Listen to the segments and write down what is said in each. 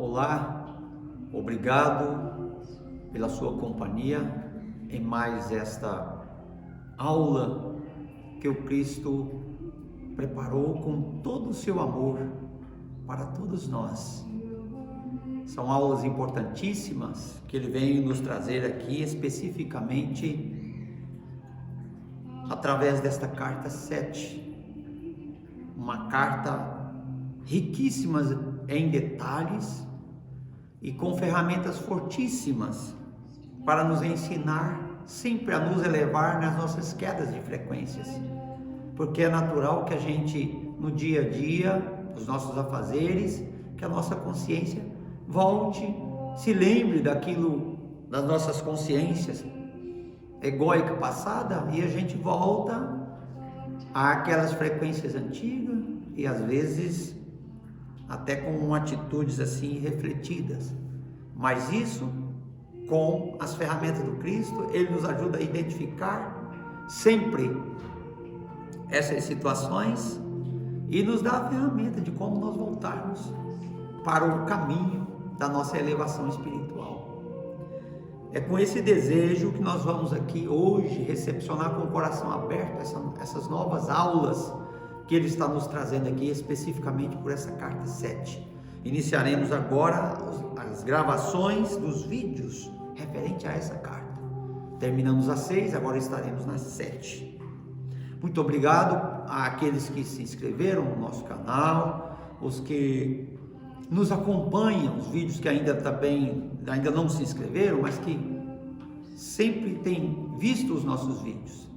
Olá, obrigado pela sua companhia em mais esta aula que o Cristo preparou com todo o seu amor para todos nós. São aulas importantíssimas que ele vem nos trazer aqui especificamente através desta carta 7, uma carta riquíssima em detalhes e com ferramentas fortíssimas para nos ensinar sempre a nos elevar nas nossas quedas de frequências, porque é natural que a gente no dia a dia, os nossos afazeres, que a nossa consciência volte, se lembre daquilo, das nossas consciências egóica passada, e a gente volta àquelas frequências antigas e às vezes até com atitudes assim refletidas, mas isso com as ferramentas do Cristo, ele nos ajuda a identificar sempre essas situações e nos dá a ferramenta de como nós voltarmos para o caminho da nossa elevação espiritual. É com esse desejo que nós vamos aqui hoje recepcionar com o coração aberto essas novas aulas que ele está nos trazendo aqui especificamente por essa carta 7. Iniciaremos agora as gravações dos vídeos referente a essa carta. Terminamos a 6, agora estaremos na 7. Muito obrigado àqueles que se inscreveram no nosso canal, os que nos acompanham, os vídeos que ainda não se inscreveram, mas que sempre têm visto os nossos vídeos.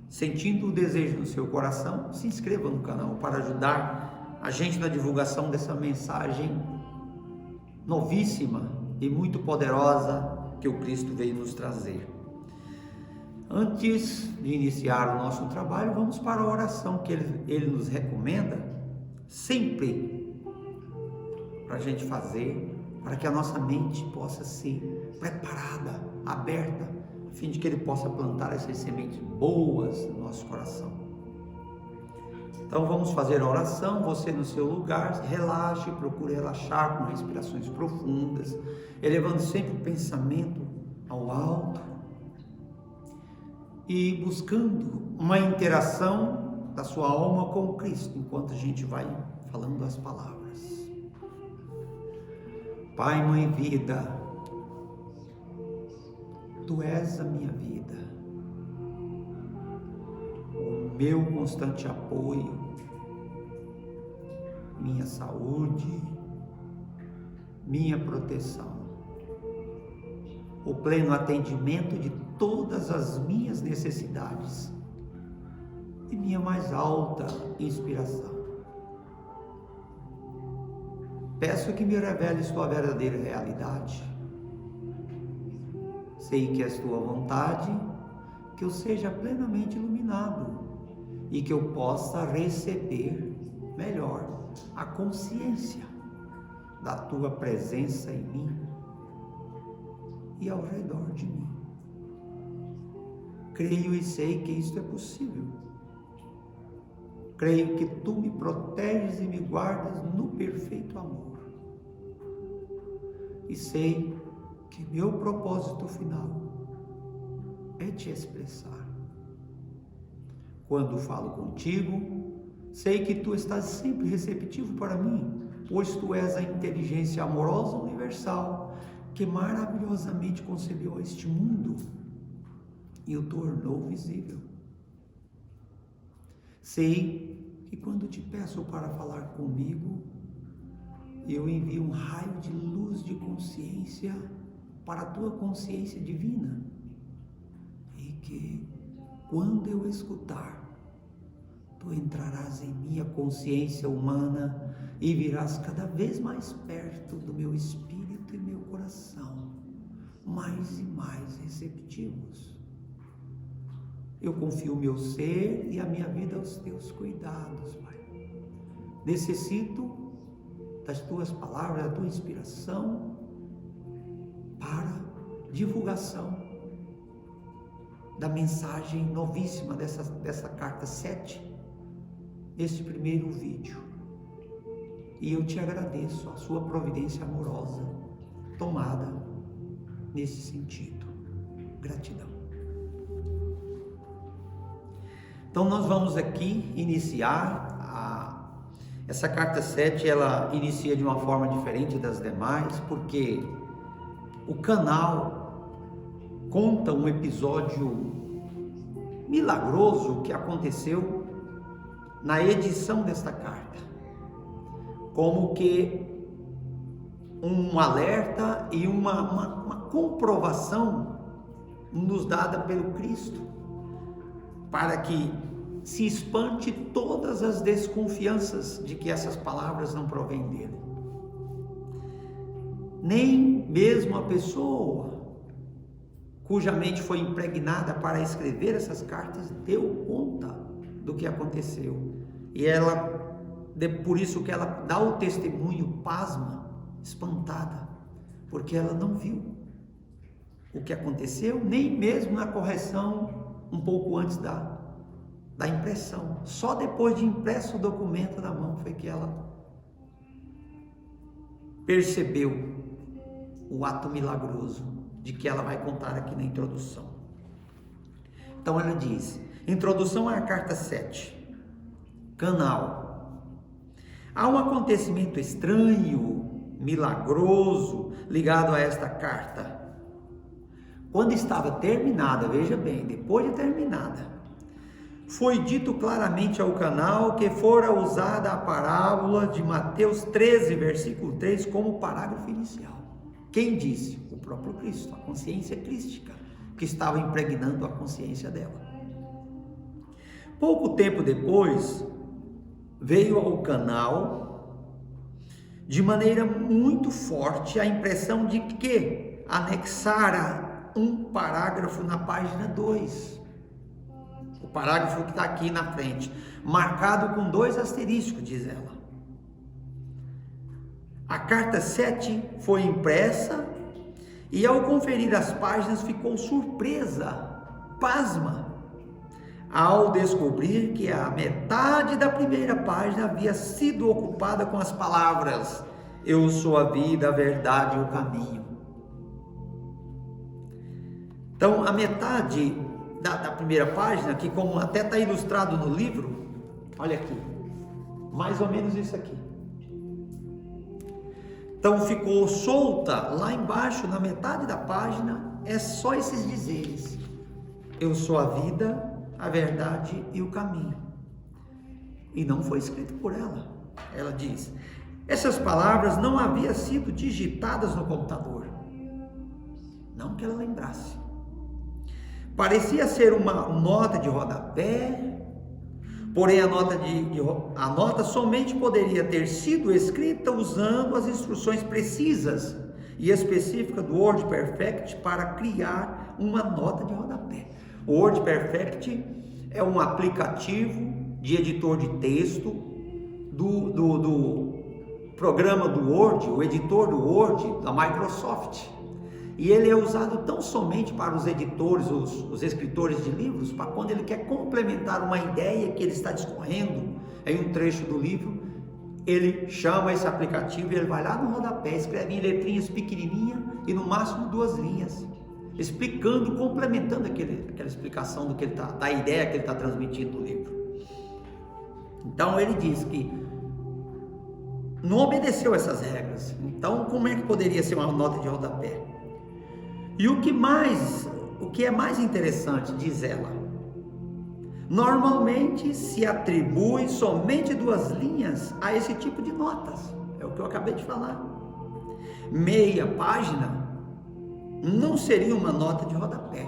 Sentindo o desejo no seu coração, se inscreva no canal para ajudar a gente na divulgação dessa mensagem novíssima e muito poderosa que o Cristo veio nos trazer. Antes de iniciar o nosso trabalho, vamos para a oração que ele nos recomenda sempre para a gente fazer, para que a nossa mente possa ser preparada, aberta, a fim de que ele possa plantar essas sementes boas no nosso coração. Então vamos fazer a oração, você no seu lugar, relaxe, procure relaxar com respirações profundas, elevando sempre o pensamento ao alto e buscando uma interação da sua alma com o Cristo, enquanto a gente vai falando as palavras. Pai, Mãe, Vida, Tu és a minha vida, o meu constante apoio, minha saúde, minha proteção, o pleno atendimento de todas as minhas necessidades e minha mais alta inspiração. Peço que me reveles Tua verdadeira realidade. Sei que és Tua vontade, que eu seja plenamente iluminado e que eu possa receber melhor a consciência da Tua presença em mim e ao redor de mim. Creio e sei que isto é possível. Creio que Tu me proteges e me guardas no perfeito amor. E sei que meu propósito final é Te expressar. Quando falo contigo, sei que Tu estás sempre receptivo para mim, pois Tu és a inteligência amorosa universal que maravilhosamente concebeu este mundo e o tornou visível. Sei que quando Te peço para falar comigo, eu envio um raio de luz de consciência para a Tua consciência divina, e que quando eu escutar, Tu entrarás em minha consciência humana e virás cada vez mais perto do meu espírito e meu coração, mais e mais receptivos. Eu confio o meu ser e a minha vida aos Teus cuidados, Pai. Necessito das Tuas palavras, da Tua inspiração para divulgação da mensagem novíssima dessa carta 7, neste primeiro vídeo. E eu te agradeço a sua providência amorosa tomada nesse sentido. Gratidão. Então nós vamos aqui iniciar essa carta 7, ela inicia de uma forma diferente das demais, porque o canal conta um episódio milagroso que aconteceu na edição desta carta, como que um alerta e uma comprovação nos dada pelo Cristo, para que se espante todas as desconfianças de que essas palavras não provêm dele. Nem mesmo a pessoa cuja mente foi impregnada para escrever essas cartas deu conta do que aconteceu. E ela, por isso que ela dá o testemunho, pasma, espantada, porque ela não viu o que aconteceu, nem mesmo na correção um pouco antes da impressão. Só depois de impresso o documento na mão foi que ela percebeu o ato milagroso de que ela vai contar aqui na introdução. Então ela diz: introdução à carta 7, canal. Há um acontecimento estranho, milagroso, ligado a esta carta. Quando estava terminada, veja bem, depois de terminada, foi dito claramente ao canal que fora usada a parábola de Mateus 13, versículo 3, como parágrafo inicial. Quem disse? O próprio Cristo, a consciência crística, que estava impregnando a consciência dela. Pouco tempo depois, veio ao canal, de maneira muito forte, a impressão de que anexara um parágrafo na página 2. O parágrafo que está aqui na frente, marcado com 2 asteriscos, diz ela. A carta 7 foi impressa e, ao conferir as páginas, ficou surpresa, pasma, ao descobrir que a metade da primeira página havia sido ocupada com as palavras: eu sou a vida, a verdade e o caminho. Então, a metade da primeira página, que como até está ilustrado no livro, olha aqui, mais ou menos isso aqui. Então ficou solta lá embaixo, na metade da página, é só esses dizeres: eu sou a vida, a verdade e o caminho. E não foi escrito por ela. Ela diz: essas palavras não haviam sido digitadas no computador, não que ela lembrasse. Parecia ser uma nota de rodapé, porém a nota somente poderia ter sido escrita usando as instruções precisas e específicas do WordPerfect para criar uma nota de rodapé. O WordPerfect é um aplicativo de editor de texto do programa do Word, o editor do Word da Microsoft. E ele é usado tão somente para os editores, os escritores de livros, para quando ele quer complementar uma ideia que ele está discorrendo em um trecho do livro, ele chama esse aplicativo e ele vai lá no rodapé, escreve em letrinhas pequenininhas e no máximo 2 linhas, explicando, complementando aquela explicação do que ele da ideia que ele está transmitindo no livro. Então ele diz que não obedeceu essas regras. Então como é que poderia ser uma nota de rodapé? E o que é mais interessante, diz ela, normalmente se atribui somente 2 linhas a esse tipo de notas. É o que eu acabei de falar. Meia página não seria uma nota de rodapé.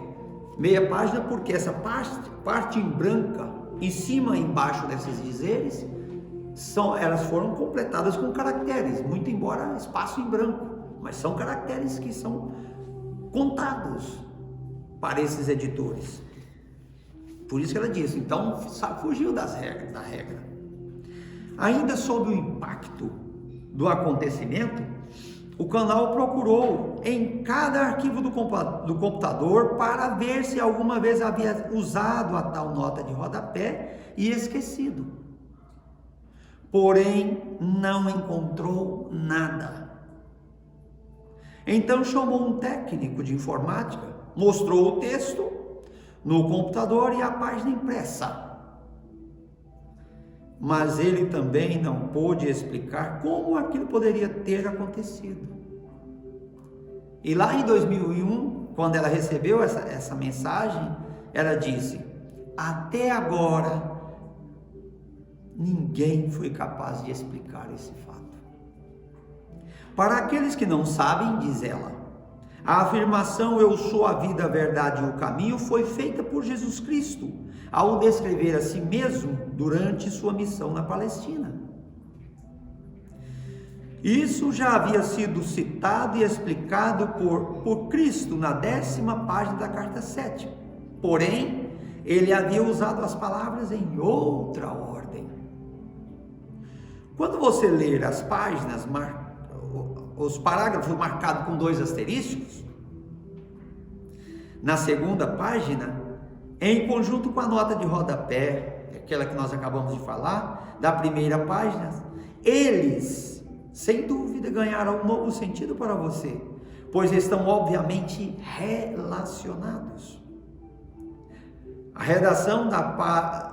Meia página porque essa parte em branca, em cima e embaixo desses dizeres, elas foram completadas com caracteres, muito embora espaço em branco, mas são caracteres que são contados para esses editores. Por isso que ela disse, então fugiu da regra. Ainda sob o impacto do acontecimento, o canal procurou em cada arquivo do computador para ver se alguma vez havia usado a tal nota de rodapé e esquecido. porém não encontrou nada. Então chamou um técnico de informática, mostrou o texto no computador e a página impressa. Mas ele também não pôde explicar como aquilo poderia ter acontecido. E lá em 2001, quando ela recebeu essa mensagem, ela disse: até agora, ninguém foi capaz de explicar esse fato. Para aqueles que não sabem, diz ela, a afirmação "eu sou a vida, a verdade e o caminho" foi feita por Jesus Cristo, ao descrever a si mesmo durante sua missão na Palestina. Isso já havia sido citado e explicado por Cristo na 10ª página da carta 7. Porém, ele havia usado as palavras em outra ordem. Quando você ler as páginas, os parágrafos marcados com 2 asteriscos, na 2ª página, em conjunto com a nota de rodapé, aquela que nós acabamos de falar, da 1ª página, eles, sem dúvida, ganharam um novo sentido para você, pois estão obviamente relacionados. A redação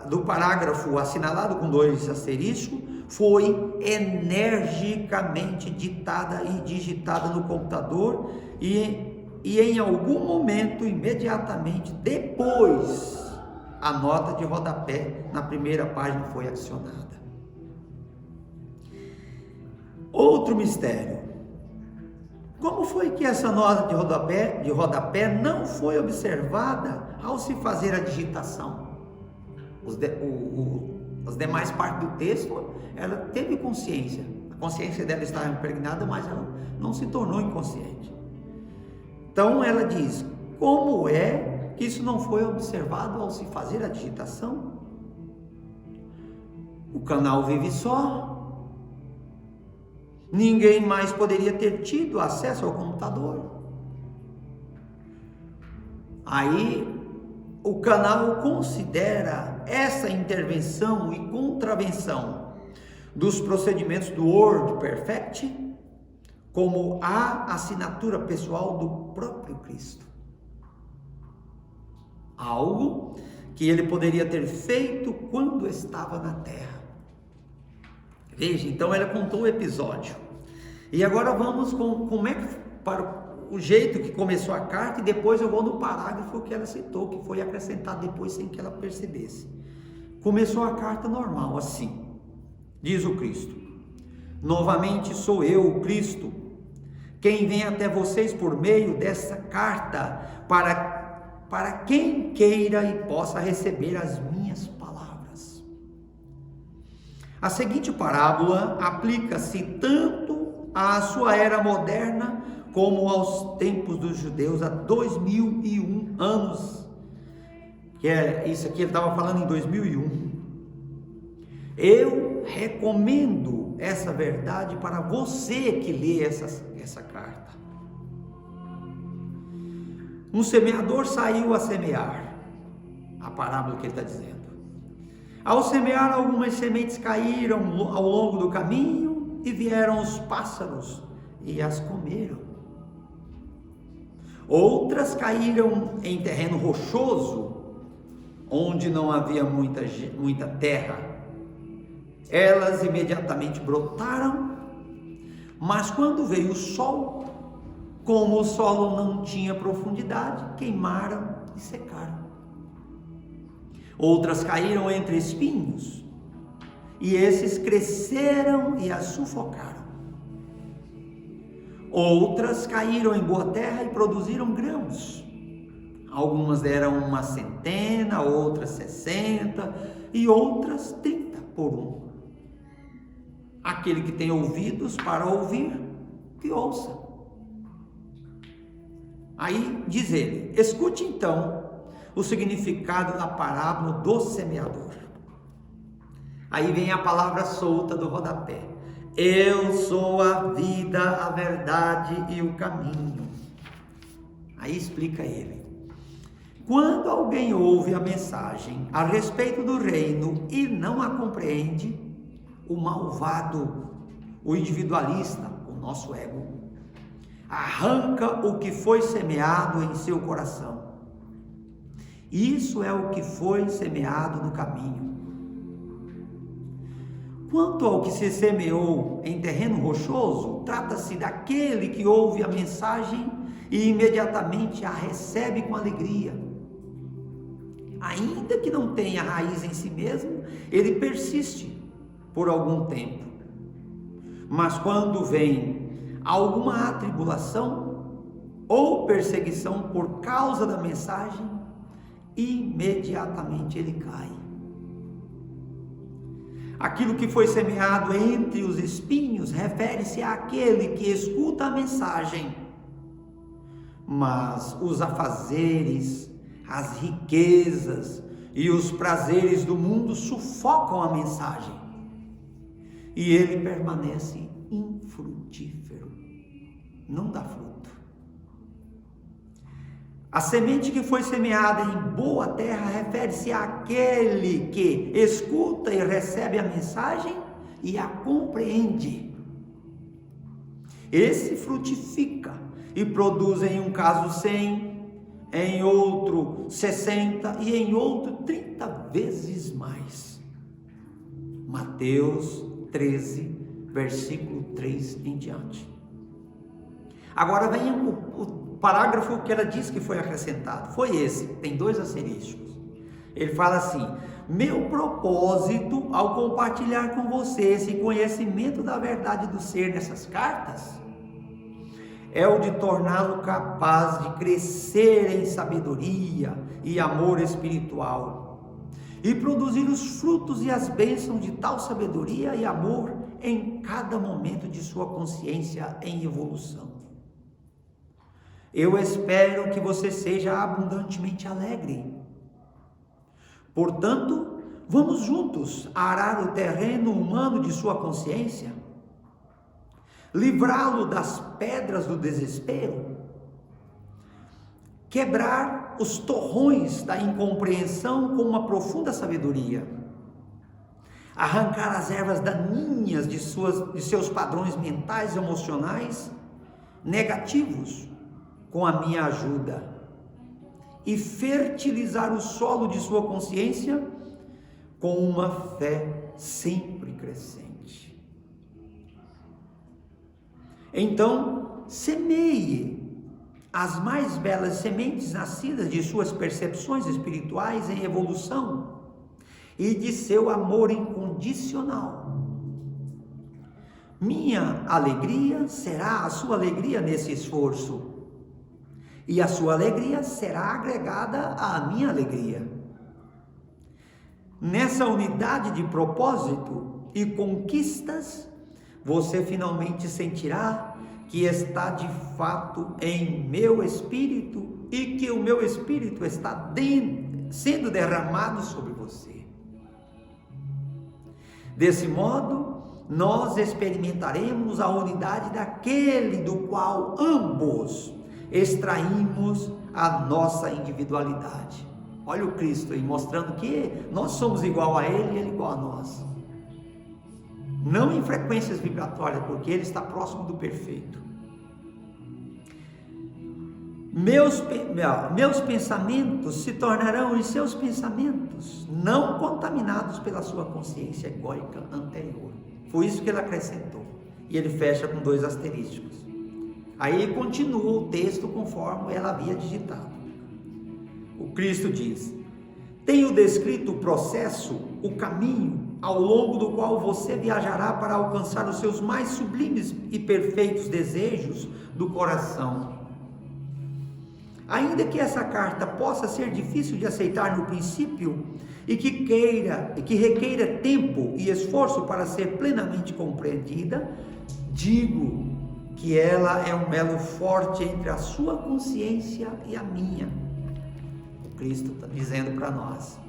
do parágrafo assinalado com 2 asteriscos foi energicamente ditada e digitada no computador e em algum momento, imediatamente depois, a nota de rodapé na 1ª página foi adicionada. Outro mistério: como foi que essa nota de rodapé não foi observada ao se fazer a digitação? As demais partes do texto, ela teve consciência. A consciência dela estava impregnada, mas ela não se tornou inconsciente. Então ela diz: como é que isso não foi observado ao se fazer a digitação? O canal vive só. Ninguém mais poderia ter tido acesso ao computador. Aí o canal considera essa intervenção e contravenção dos procedimentos do WordPerfect como a assinatura pessoal do próprio Cristo. Algo que ele poderia ter feito quando estava na terra. Veja, então ela contou o episódio. E agora vamos para o jeito que começou a carta, e depois eu vou no parágrafo que ela citou, que foi acrescentado depois sem que ela percebesse. Começou a carta normal, assim. Diz o Cristo: novamente sou eu, o Cristo, quem vem até vocês por meio dessa carta, para quem queira e possa receber as minhas palavras. A seguinte parábola aplica-se tanto à sua era moderna como aos tempos dos judeus há 2001 anos. Que é isso aqui, ele estava falando em 2001. Eu recomendo essa verdade para você que lê essa carta. Um semeador saiu a semear, a parábola que ele está dizendo. Ao semear, algumas sementes caíram ao longo do caminho e vieram os pássaros e as comeram. Outras caíram em terreno rochoso, onde não havia muita terra. Elas imediatamente brotaram, mas quando veio o sol, como o solo não tinha profundidade, queimaram e secaram. Outras caíram entre espinhos, e esses cresceram e as sufocaram. Outras caíram em boa terra e produziram grãos. Algumas deram 100, outras 60 e outras 30 por um. Aquele que tem ouvidos para ouvir, que ouça. Aí diz ele: escute então o significado da parábola do semeador. Aí vem a palavra solta do rodapé: eu sou a vida, a verdade e o caminho. Aí explica ele: quando alguém ouve a mensagem a respeito do reino e não a compreende, o malvado, o individualista, o nosso ego, arranca o que foi semeado em seu coração. Isso é o que foi semeado no caminho. Quanto ao que se semeou em terreno rochoso, trata-se daquele que ouve a mensagem e imediatamente a recebe com alegria. Ainda que não tenha raiz em si mesmo, ele persiste por algum tempo. Mas quando vem alguma atribulação ou perseguição por causa da mensagem, imediatamente ele cai. Aquilo que foi semeado entre os espinhos refere-se àquele que escuta a mensagem, mas os afazeres, as riquezas e os prazeres do mundo sufocam a mensagem e ele permanece infrutífero, não dá fruto. A semente que foi semeada em boa terra refere-se àquele que escuta e recebe a mensagem e a compreende. Esse frutifica e produz em um caso 100, em outro 60 e em outro 30 vezes mais. Mateus 13, versículo 3 em diante. Agora vem o parágrafo que ela diz que foi acrescentado, foi esse, tem 2 asterísticos. Ele fala assim: meu propósito ao compartilhar com você esse conhecimento da verdade do ser nessas cartas é o de torná-lo capaz de crescer em sabedoria e amor espiritual e produzir os frutos e as bênçãos de tal sabedoria e amor em cada momento de sua consciência em evolução. Eu espero que você seja abundantemente alegre. Portanto, vamos juntos arar o terreno humano de sua consciência, livrá-lo das pedras do desespero, quebrar os torrões da incompreensão com uma profunda sabedoria, arrancar as ervas daninhas de seus padrões mentais e emocionais negativos com a minha ajuda e fertilizar o solo de sua consciência com uma fé sempre crescente. Então, semeie as mais belas sementes nascidas de suas percepções espirituais em evolução e de seu amor incondicional. Minha alegria será a sua alegria nesse esforço, e a sua alegria será agregada à minha alegria. Nessa unidade de propósito e conquistas, você finalmente sentirá que está de fato em meu espírito e que o meu espírito está sendo derramado sobre você. Desse modo, nós experimentaremos a unidade daquele do qual ambos extraímos a nossa individualidade. Olha o Cristo aí mostrando que nós somos igual a Ele e Ele igual a nós. Não em frequências vibratórias, porque Ele está próximo do perfeito. Meus pensamentos se tornarão os seus pensamentos, não contaminados pela sua consciência egóica anterior. Foi isso que ele acrescentou. E ele fecha com 2 asterísticos. Aí continua o texto conforme ela havia digitado. O Cristo diz: tenho descrito o processo, o caminho, ao longo do qual você viajará para alcançar os seus mais sublimes e perfeitos desejos do coração. Ainda que essa carta possa ser difícil de aceitar no princípio e que requeira tempo e esforço para ser plenamente compreendida, digo que ela é um elo forte entre a sua consciência e a minha. O Cristo está dizendo para nós: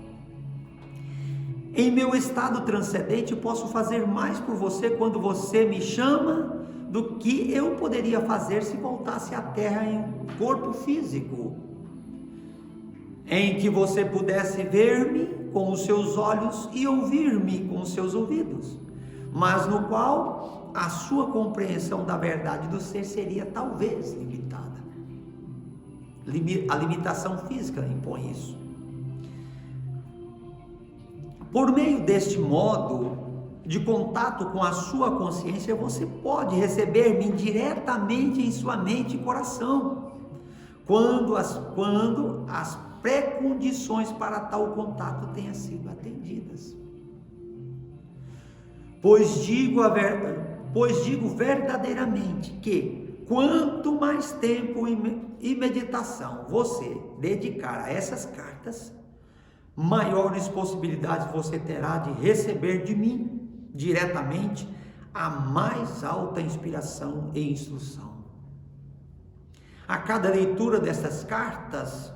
em meu estado transcendente posso fazer mais por você quando você me chama do que eu poderia fazer se voltasse à Terra em um corpo físico, em que você pudesse ver-me com os seus olhos e ouvir-me com os seus ouvidos, mas no qual a sua compreensão da verdade do ser seria talvez limitada. A limitação física impõe isso. Por meio deste modo de contato com a sua consciência, você pode receber-me diretamente em sua mente e coração, quando as pré-condições para tal contato tenham sido atendidas. Pois digo verdadeiramente que quanto mais tempo e meditação você dedicar a essas cartas, maiores possibilidades você terá de receber de mim diretamente a mais alta inspiração e instrução. A cada leitura dessas cartas,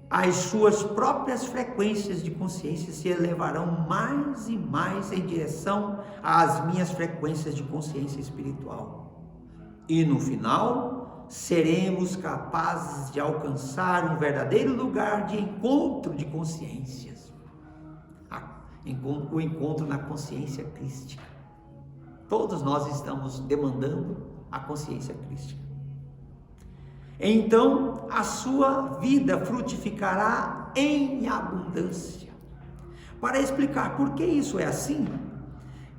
as suas próprias frequências de consciência se elevarão mais e mais em direção às minhas frequências de consciência espiritual. E no final, seremos capazes de alcançar um verdadeiro lugar de encontro de consciências. O encontro na consciência crística. Todos nós estamos demandando a consciência crística. Então a sua vida frutificará em abundância. Para explicar por que isso é assim,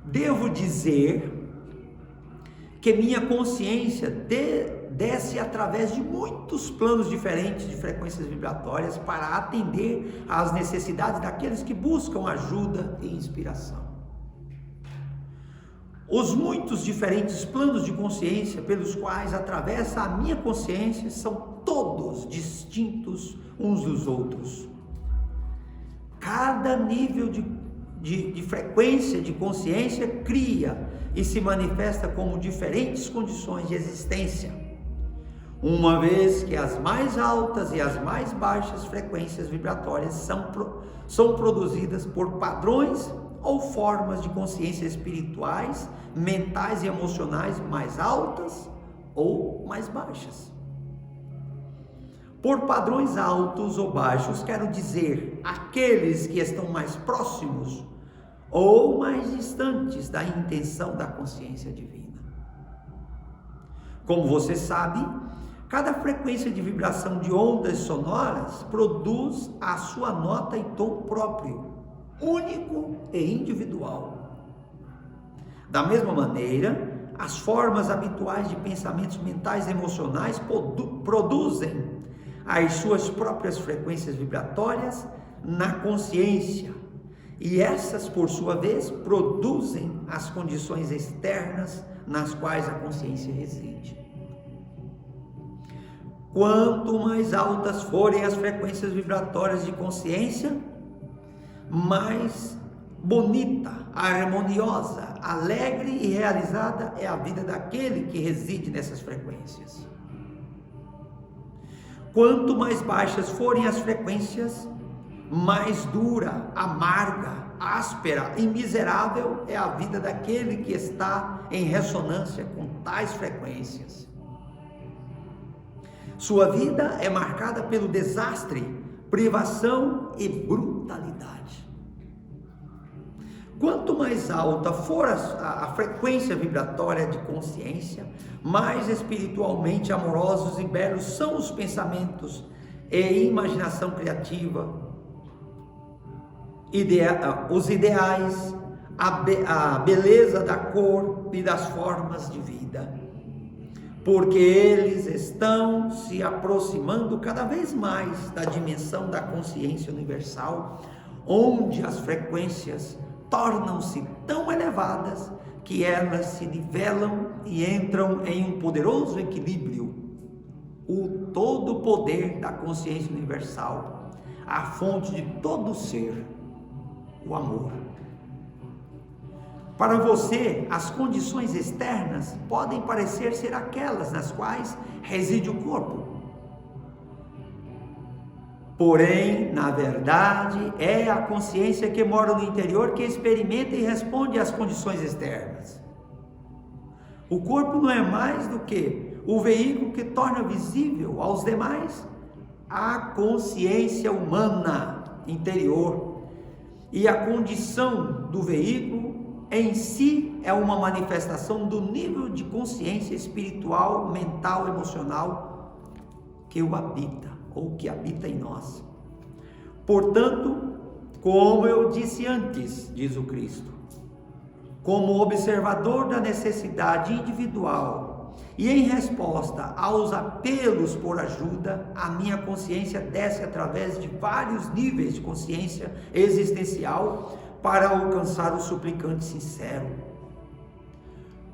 devo dizer que minha consciência desce através de muitos planos diferentes de frequências vibratórias para atender às necessidades daqueles que buscam ajuda e inspiração. Os muitos diferentes planos de consciência pelos quais atravessa a minha consciência são todos distintos uns dos outros. Cada nível de frequência de consciência cria e se manifesta como diferentes condições de existência, uma vez que as mais altas e as mais baixas frequências vibratórias são produzidas por padrões ou formas de consciência espirituais, mentais e emocionais mais altas ou mais baixas. Por padrões altos ou baixos, quero dizer aqueles que estão mais próximos ou mais distantes da intenção da consciência divina. Como você sabe, cada frequência de vibração de ondas sonoras produz a sua nota e tom próprio, único e individual. Da mesma maneira, as formas habituais de pensamentos mentais e emocionais produzem as suas próprias frequências vibratórias na consciência, e essas, por sua vez, produzem as condições externas nas quais a consciência reside. Quanto mais altas forem as frequências vibratórias de consciência, mais bonita, harmoniosa, alegre e realizada é a vida daquele que reside nessas frequências. Quanto mais baixas forem as frequências, mais dura, amarga, áspera e miserável é a vida daquele que está em ressonância com tais frequências. Sua vida é marcada pelo desastre, privação e brutalidade. Quanto mais alta for a frequência vibratória de consciência, mais espiritualmente amorosos e belos são os pensamentos e imaginação criativa, os ideais, a beleza da cor e das formas de vida, porque eles estão se aproximando cada vez mais da dimensão da consciência universal, onde as frequências tornam-se tão elevadas que elas se nivelam e entram em um poderoso equilíbrio. O todo poder da consciência universal, a fonte de todo ser, o amor. Para você, as condições externas podem parecer ser aquelas nas quais reside o corpo. Porém, na verdade, é a consciência que mora no interior que experimenta e responde às condições externas. O corpo não é mais do que o veículo que torna visível aos demais a consciência humana interior, e a condição do veículo em si é uma manifestação do nível de consciência espiritual, mental, emocional que o habita, ou que habita em nós. Portanto, como eu disse antes, diz o Cristo, como observador da necessidade individual e em resposta aos apelos por ajuda, a minha consciência desce através de vários níveis de consciência existencial para alcançar o suplicante sincero.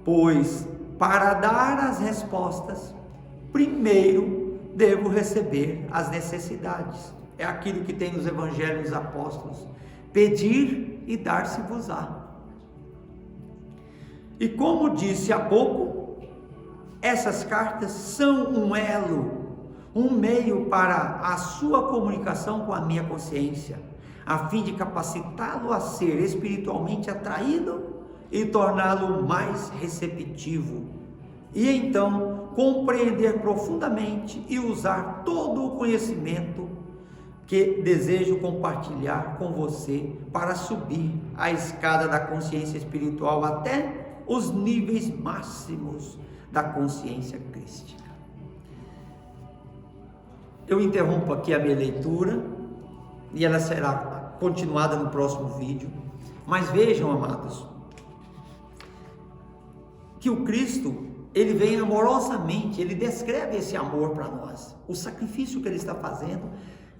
Pois, para dar as respostas, primeiro devo receber as necessidades. É aquilo que tem nos evangelhos dos apóstolos: pedir e dar-se-vos-á. E como disse há pouco, essas cartas são um elo, um meio para a sua comunicação com a minha consciência, a fim de capacitá-lo a ser espiritualmente atraído e torná-lo mais receptivo, e então compreender profundamente e usar todo o conhecimento que desejo compartilhar com você para subir a escada da consciência espiritual até os níveis máximos da consciência crística. Eu interrompo aqui a minha leitura e ela será continuada no próximo vídeo. Mas vejam, amados, que o Cristo, ele vem amorosamente, ele descreve esse amor para nós, o sacrifício que ele está fazendo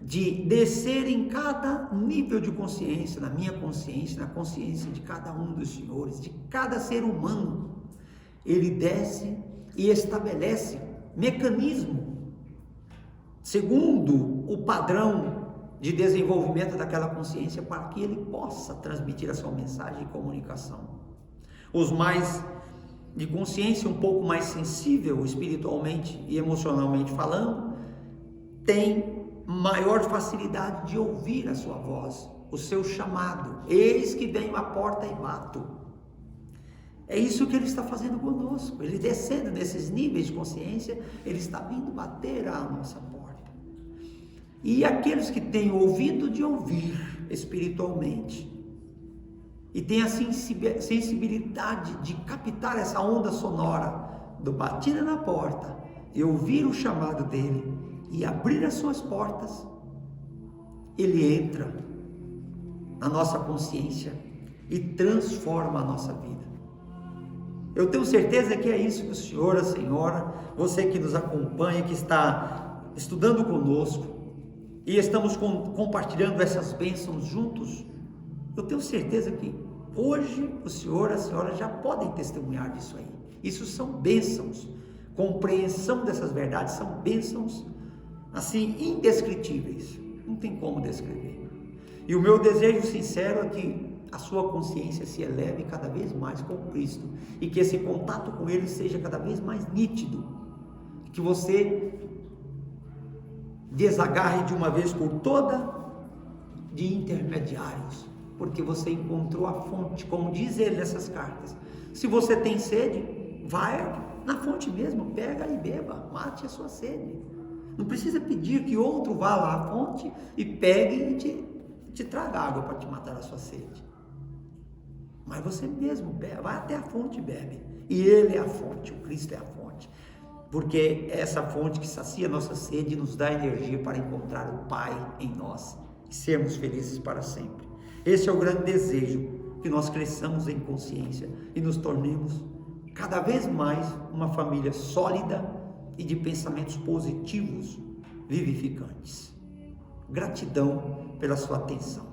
de descer em cada nível de consciência, na minha consciência, na consciência de cada um dos senhores, de cada ser humano. Ele desce e estabelece mecanismo segundo o padrão de desenvolvimento daquela consciência para que ele possa transmitir a sua mensagem e comunicação. Os mais de consciência um pouco mais sensível espiritualmente e emocionalmente falando, têm maior facilidade de ouvir a sua voz, o seu chamado. Eis que venho à porta e bato. É isso que ele está fazendo conosco. Ele descendo nesses níveis de consciência, ele está vindo bater à nossa porta. E aqueles que têm ouvido de ouvir espiritualmente e têm a sensibilidade de captar essa onda sonora do batida na porta e ouvir o chamado dele e abrir as suas portas, ele entra na nossa consciência e transforma a nossa vida. Eu tenho certeza que é isso que o senhor, a senhora, você que nos acompanha, que está estudando conosco e estamos compartilhando essas bênçãos juntos, eu tenho certeza que hoje o senhor, a senhora já podem testemunhar disso aí. Isso são bênçãos. Compreensão dessas verdades são bênçãos assim indescritíveis, não tem como descrever. E o meu desejo sincero é que a sua consciência se eleve cada vez mais com Cristo e que esse contato com Ele seja cada vez mais nítido, que você desagarre de uma vez por toda de intermediários, porque você encontrou a fonte, como diz ele nessas cartas. Se você tem sede, vai na fonte mesmo, pega e beba, mate a sua sede. Não precisa pedir que outro vá lá à fonte e pegue e te traga água para te matar a sua sede. Mas você mesmo bebe, vai até a fonte e bebe. E Ele é a fonte, o Cristo é a fonte. Porque é essa fonte que sacia a nossa sede e nos dá energia para encontrar o Pai em nós e sermos felizes para sempre. Esse é o grande desejo, que nós cresçamos em consciência e nos tornemos cada vez mais uma família sólida e de pensamentos positivos, vivificantes. Gratidão pela sua atenção.